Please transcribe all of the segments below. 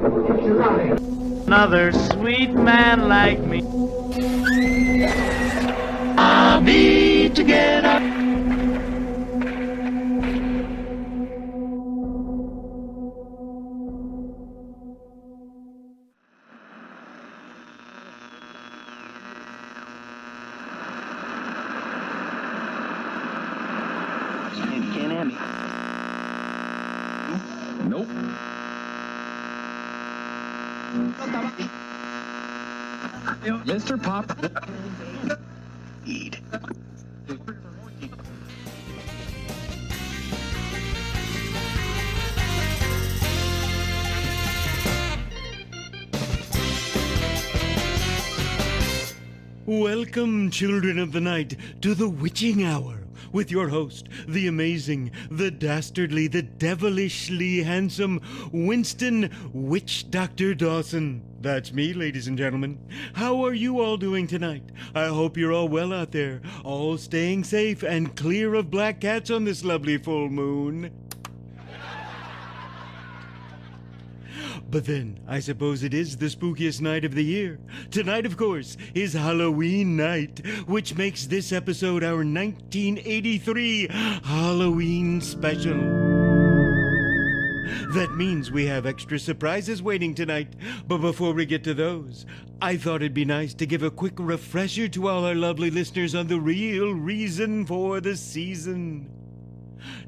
Another sweet man like me. I need to get up. Can't have me. Nope. Mr. Pop. Eat. Welcome, children of the night, to the witching hour, with your host, the amazing, the dastardly, the devilishly handsome Winston Witch Dr. Dawson. That's me, ladies and gentlemen. How are you all doing tonight? I hope you're all well out there, all staying safe and clear of black cats on this lovely full moon. But then, I suppose it is the spookiest night of the year. Tonight, of course, is Halloween night, which makes this episode our 1983 Halloween special. That means we have extra surprises waiting tonight. But before we get to those, I thought it'd be nice to give a quick refresher to all our lovely listeners on the real reason for the season.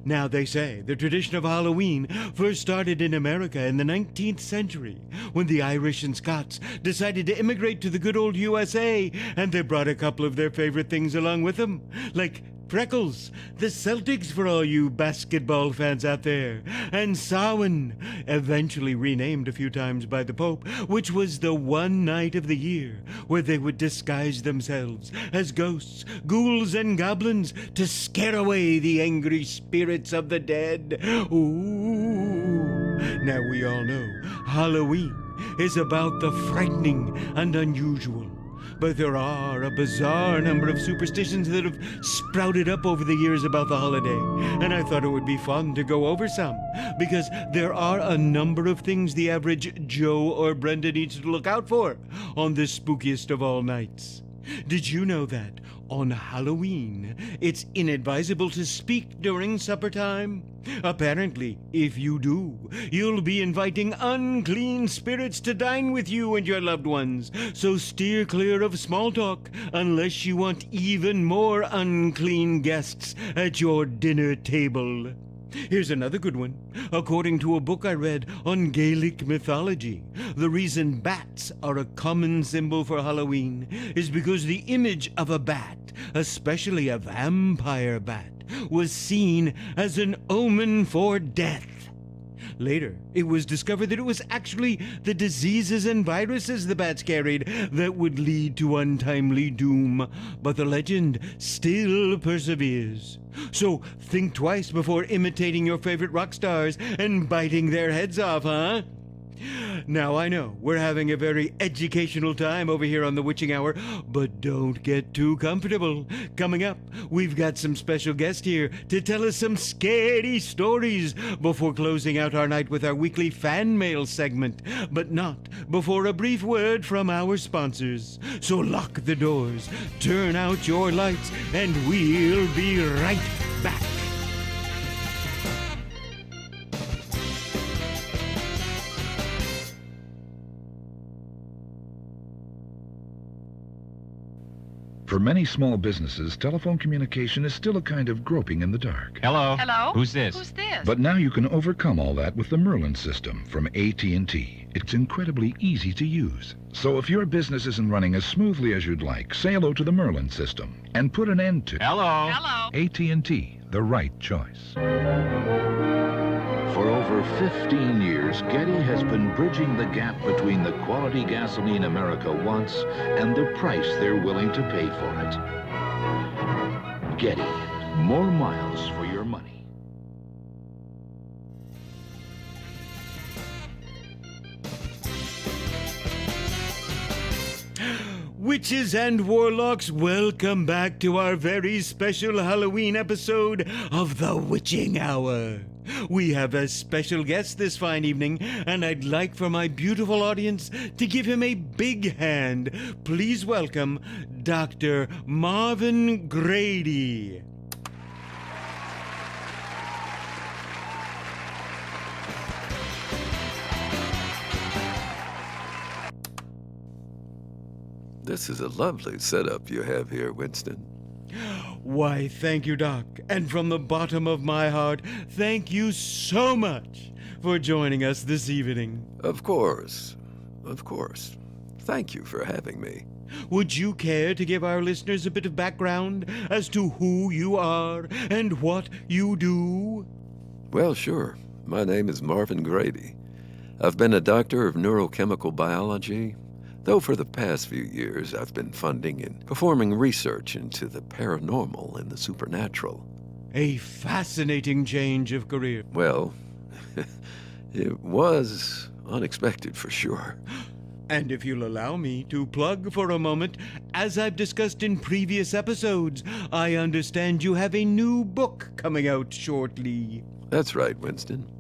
Now, they say the tradition of Halloween first started in America in the 19th century when the Irish and Scots decided to immigrate to the good old USA, and they brought a couple of their favorite things along with them, like Freckles, the Celtics for all you basketball fans out there, and Samhain, eventually renamed a few times by the Pope, which was the one night of the year where they would disguise themselves as ghosts, ghouls, and goblins to scare away the angry spirits of the dead. Ooh. Now we all know Halloween is about the frightening and unusual. But there are a bizarre number of superstitions that have sprouted up over the years about the holiday, and I thought it would be fun to go over some, because there are a number of things the average Joe or Brenda needs to look out for on this spookiest of all nights. Did you know that on Halloween, it's inadvisable to speak during supper time? Apparently, if you do, you'll be inviting unclean spirits to dine with you and your loved ones. So steer clear of small talk unless you want even more unclean guests at your dinner table. Here's another good one. According to a book I read on Gaelic mythology, the reason bats are a common symbol for Halloween is because the image of a bat, especially a vampire bat, was seen as an omen for death. Later, it was discovered that it was actually the diseases and viruses the bats carried that would lead to untimely doom. But the legend still perseveres. So think twice before imitating your favorite rock stars and biting their heads off, huh? Now, I know we're having a very educational time over here on the Witching Hour, but don't get too comfortable. Coming up, we've got some special guests here to tell us some scary stories before closing out our night with our weekly fan mail segment, but not before a brief word from our sponsors. So lock the doors, turn out your lights, and we'll be right back. For many small businesses, telephone communication is still a kind of groping in the dark. Hello? Hello? Who's this? Who's this? But now you can overcome all that with the Merlin system from AT&T. It's incredibly easy to use. So if your business isn't running as smoothly as you'd like, say hello to the Merlin system and put an end to Hello? Hello? AT&T, the right choice. For over 15 years, Getty has been bridging the gap between the quality gasoline America wants and the price they're willing to pay for it. Getty, more miles for your money. Witches and warlocks, welcome back to our very special Halloween episode of The Witching Hour. We have a special guest this fine evening, and I'd like for my beautiful audience to give him a big hand. Please welcome Dr. Marvin Grady. This is a lovely setup you have here, Winston. Why, thank you, Doc. And from the bottom of my heart, thank you so much for joining us this evening. Of course. Thank you for having me. Would you care to give our listeners a bit of background as to who you are and what you do? Well, sure. My name is Marvin Grady. I've been a doctor of neurochemical biology, though for the past few years I've been funding and performing research into the paranormal and the supernatural. A fascinating change of career. Well, it was unexpected for sure. And if you'll allow me to plug for a moment, as I've discussed in previous episodes, I understand you have a new book coming out shortly. That's right, Winston.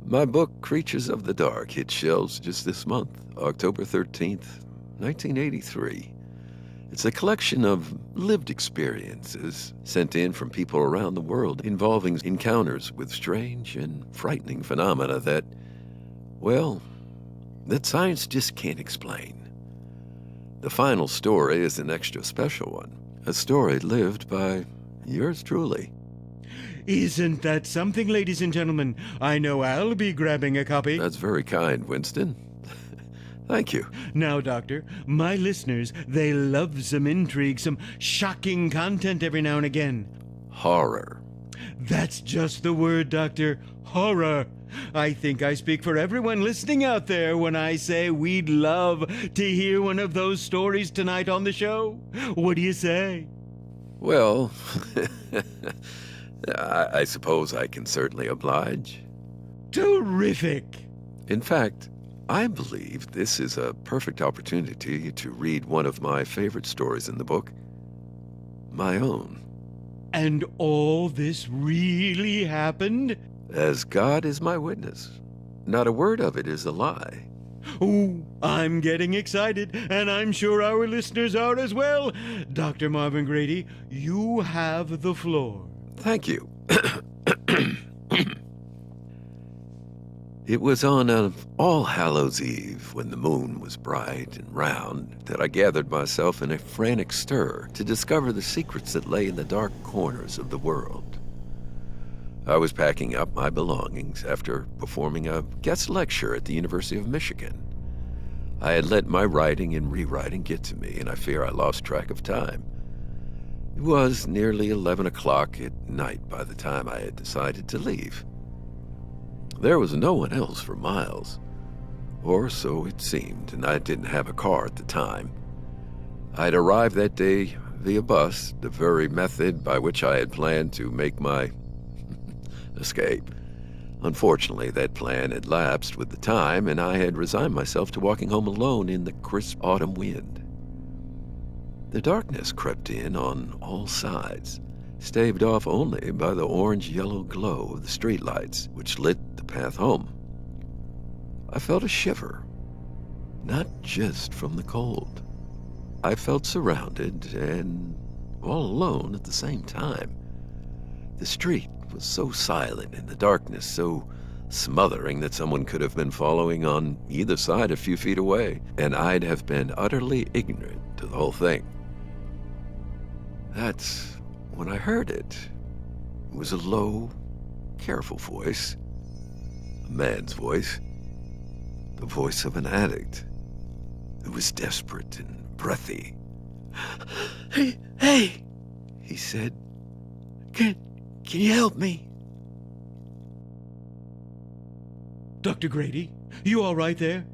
My book, Creatures of the Dark, hit shelves just this month, October 13th, 1983. It's a collection of lived experiences sent in from people around the world involving encounters with strange and frightening phenomena that, well, that science just can't explain. The final story is an extra special one, a story lived by yours truly. Isn't that something, ladies and gentlemen? I know I'll be grabbing a copy. That's very kind, Winston. Thank you. Now, Doctor, my listeners, they love some intrigue, some shocking content every now and again. Horror. That's just the word, Doctor. Horror. I think I speak for everyone listening out there when I say we'd love to hear one of those stories tonight on the show. What do you say? Well, I suppose I can certainly oblige. Terrific. In fact, I believe this is a perfect opportunity to read one of my favorite stories in the book, my own. And all this really happened? As God is my witness, not a word of it is a lie. Ooh, I'm getting excited, and I'm sure our listeners are as well. Dr. Marvin Grady, you have the floor. Thank you. It was on All Hallows Eve, when the moon was bright and round, that I gathered myself in a frantic stir to discover the secrets that lay in the dark corners of the world. I was packing up my belongings after performing a guest lecture at the University of Michigan. I had let my writing and rewriting get to me, and I fear I lost track of time. It was nearly 11 o'clock at night by the time I had decided to leave. There was no one else for miles, or so it seemed, and I didn't have a car at the time. I'd arrived that day via bus, the very method by which I had planned to make my escape. Unfortunately, that plan had lapsed with the time, and I had resigned myself to walking home alone in the crisp autumn wind. The darkness crept in on all sides, staved off only by the orange-yellow glow of the streetlights, which lit the path home. I felt a shiver, not just from the cold. I felt surrounded and all alone at the same time. The street was so silent and the darkness so smothering that someone could have been following on either side a few feet away, and I'd have been utterly ignorant to the whole thing. That's when I heard it. It was a low, careful voice, a man's voice, the voice of an addict. It was desperate and breathy. Hey, he said, can you help me? Dr. Grady, you all right there?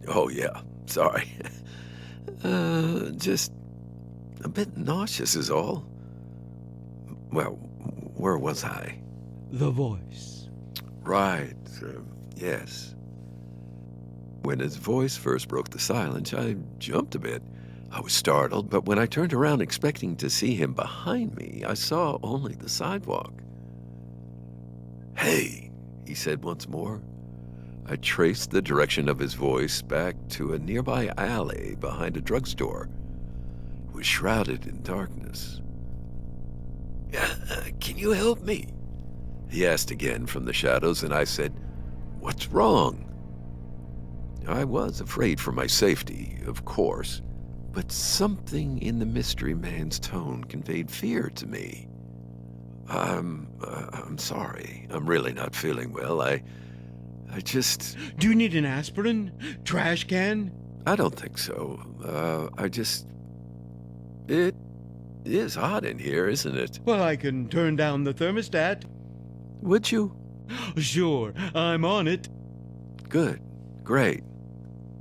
Oh yeah, sorry. Just a bit nauseous is all. Well, where was I? The voice. Right, yes. When his voice first broke the silence, I jumped a bit. I was startled, but when I turned around expecting to see him behind me, I saw only the sidewalk. "Hey," he said once more. I traced the direction of his voice back to a nearby alley behind a drugstore. It was shrouded in darkness. "Can you help me?" he asked again from the shadows, and I said, "What's wrong?" I was afraid for my safety, of course, but something in the mystery man's tone conveyed fear to me. I'm sorry. I'm really not feeling well. I just... Do you need an aspirin? Trash can? I don't think so. It is hot in here, isn't it? Well, I can turn down the thermostat. Would you? Sure, I'm on it. Good. Great.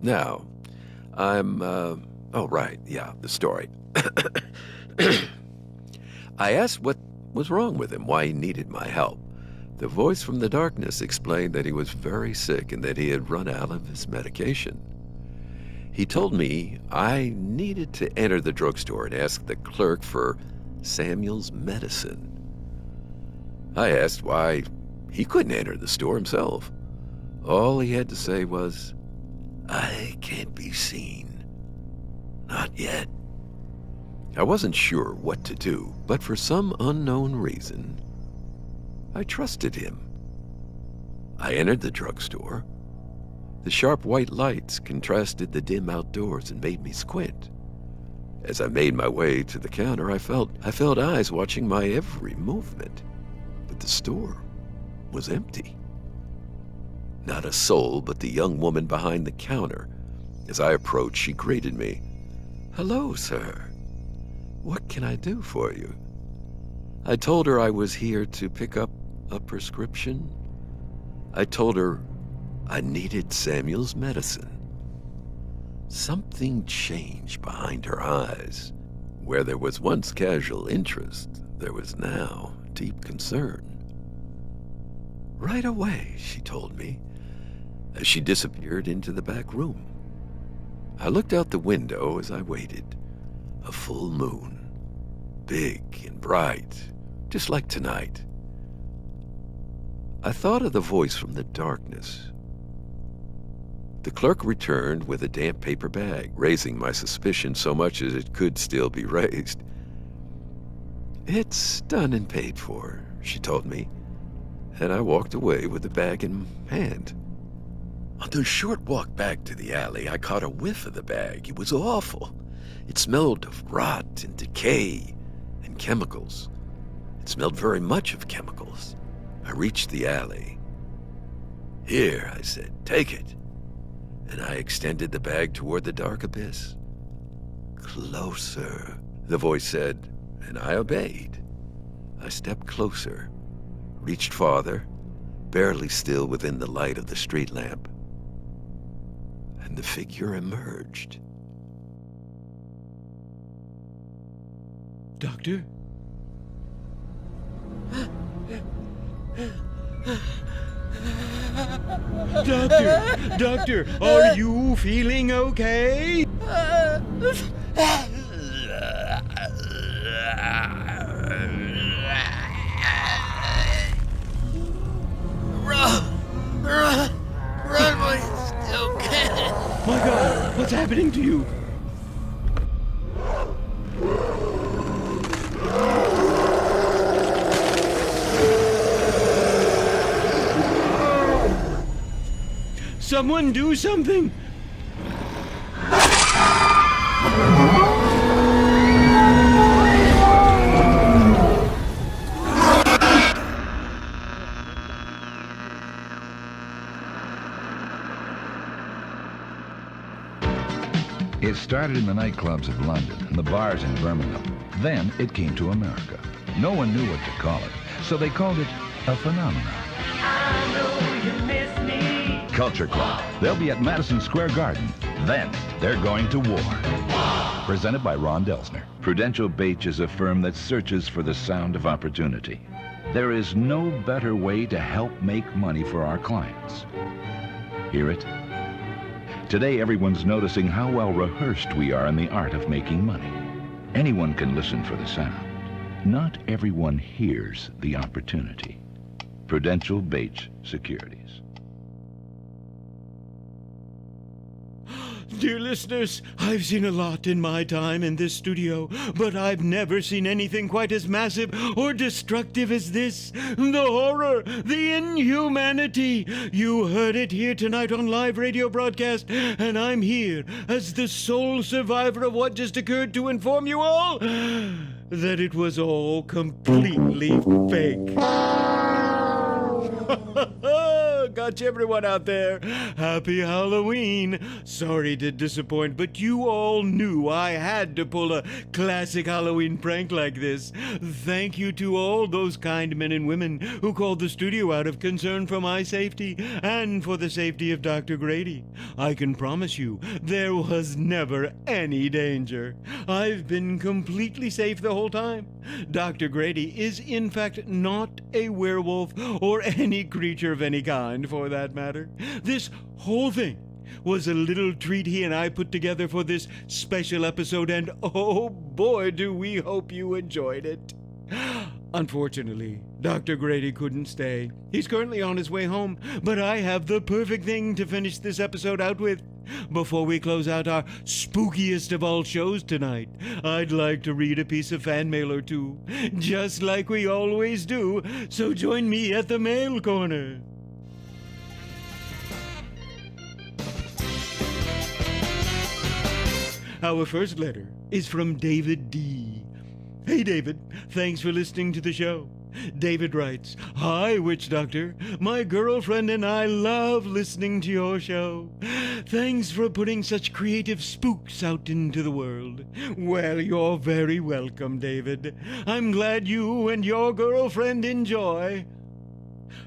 Now, oh, right. Yeah, the story. I asked what was wrong with him, why he needed my help. The voice from the darkness explained that he was very sick and that he had run out of his medication. He told me I needed to enter the drugstore and ask the clerk for Samuel's medicine. I asked why he couldn't enter the store himself. All he had to say was, "I can't be seen. Not yet." I wasn't sure what to do, but for some unknown reason, I trusted him. I entered the drugstore. The sharp white lights contrasted the dim outdoors and made me squint. As I made my way to the counter, I felt eyes watching my every movement. But the store was empty. Not a soul but the young woman behind the counter. As I approached, she greeted me. "Hello, sir. What can I do for you?" I told her I was here to pick up a prescription. I told her I needed Samuel's medicine. Something changed behind her eyes. Where there was once casual interest, there was now deep concern. "Right away," she told me, as she disappeared into the back room. I looked out the window as I waited. A full moon, big and bright, just like tonight. I thought of the voice from the darkness. The clerk returned with a damp paper bag, raising my suspicion so much as it could still be raised. "It's done and paid for," she told me, and I walked away with the bag in hand. On the short walk back to the alley, I caught a whiff of the bag. It was awful. It smelled of rot and decay and chemicals. It smelled very much of chemicals. I reached the alley. "Here," I said, "take it." And I extended the bag toward the dark abyss. "Closer," the voice said, and I obeyed. I stepped closer, reached farther, barely still within the light of the street lamp. And the figure emerged. Doctor? Doctor, are you feeling okay? Run while you still can. My God, what's happening to you? Someone do something! It started in the nightclubs of London and the bars in Birmingham. Then it came to America. No one knew what to call it, so they called it a phenomenon. I know you miss me. Culture Club. They'll be at Madison Square Garden. Then they're going to war. Presented by Ron Delsner. Prudential Bache is a firm that searches for the sound of opportunity. There is no better way to help make money for our clients. Hear it? Today, everyone's noticing how well rehearsed we are in the art of making money. Anyone can listen for the sound. Not everyone hears the opportunity. Prudential Bates Securities. Dear listeners, I've seen a lot in my time in this studio, but I've never seen anything quite as massive or destructive as this. The horror, the inhumanity. You heard it here tonight on live radio broadcast, and I'm here as the sole survivor of what just occurred to inform you all that it was all completely fake. Gotcha, everyone out there. Happy Halloween. Sorry to disappoint, but you all knew I had to pull a classic Halloween prank like this. Thank you to all those kind men and women who called the studio out of concern for my safety and for the safety of Dr. Grady. I can promise you there was never any danger. I've been completely safe the whole time. Dr. Grady is in fact not a werewolf or any creature of any kind for that matter. This whole thing was a little treat he and I put together for this special episode, and oh boy, do we hope you enjoyed it. Unfortunately, Dr. Grady couldn't stay. He's currently on his way home, but I have the perfect thing to finish this episode out with. Before we close out our spookiest of all shows tonight, I'd like to read a piece of fan mail or two, just like we always do, so join me at the mail corner. Our first letter is from David D. Hey David, thanks for listening to the show. David writes, "Hi, Witch Doctor. My girlfriend and I love listening to your show. Thanks for putting such creative spooks out into the world." Well, you're very welcome, David. I'm glad you and your girlfriend enjoy.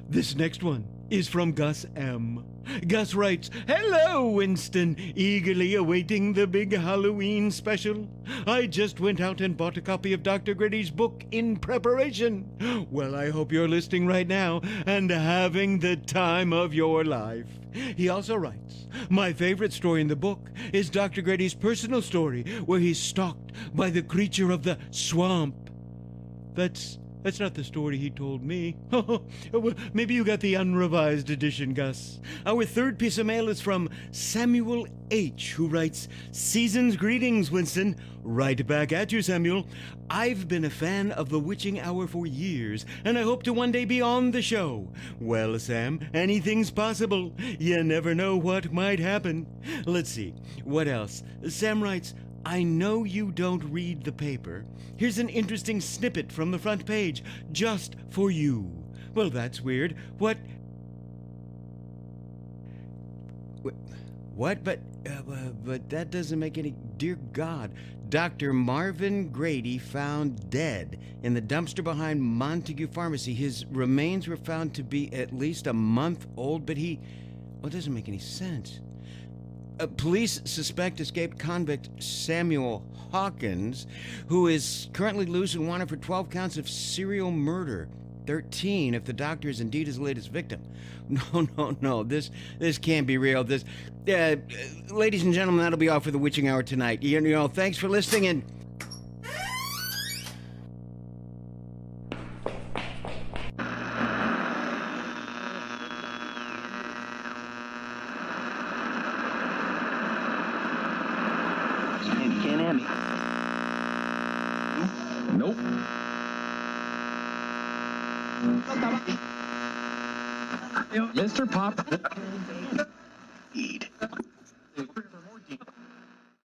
This next one is from Gus M. Gus writes, "Hello, Winston. Eagerly awaiting the big Halloween special. I just went out and bought a copy of Dr. Grady's book in preparation. Well, I hope you're listening right now and having the time of your life." He also writes, "My favorite story in the book is Dr. Grady's personal story where he's stalked by the creature of the swamp." That's not the story he told me. Well, maybe you got the unrevised edition, Gus. Our third piece of mail is from Samuel H., who writes, "Season's greetings, Winston." Right back at you, Samuel. "I've been a fan of the Witching Hour for years, and I hope to one day be on the show." Well, Sam, anything's possible. You never know what might happen. Let's see, what else? Sam writes, "I know you don't read the paper. Here's an interesting snippet from the front page, just for you." Well, that's weird. What? But that doesn't make any... Dear God, Dr. Marvin Grady found dead in the dumpster behind Montague Pharmacy. His remains were found to be at least a month old, but he... Well, it doesn't make any sense. Police suspect escaped convict Samuel Hawkins, who is currently loose and wanted for 12 counts of serial murder. 13 if the doctor is indeed his latest victim. No, this can't be real. Ladies and gentlemen, that'll be all for the Witching Hour tonight. You know, thanks for listening, and... Can't hear me. Nope. Mr. Pop.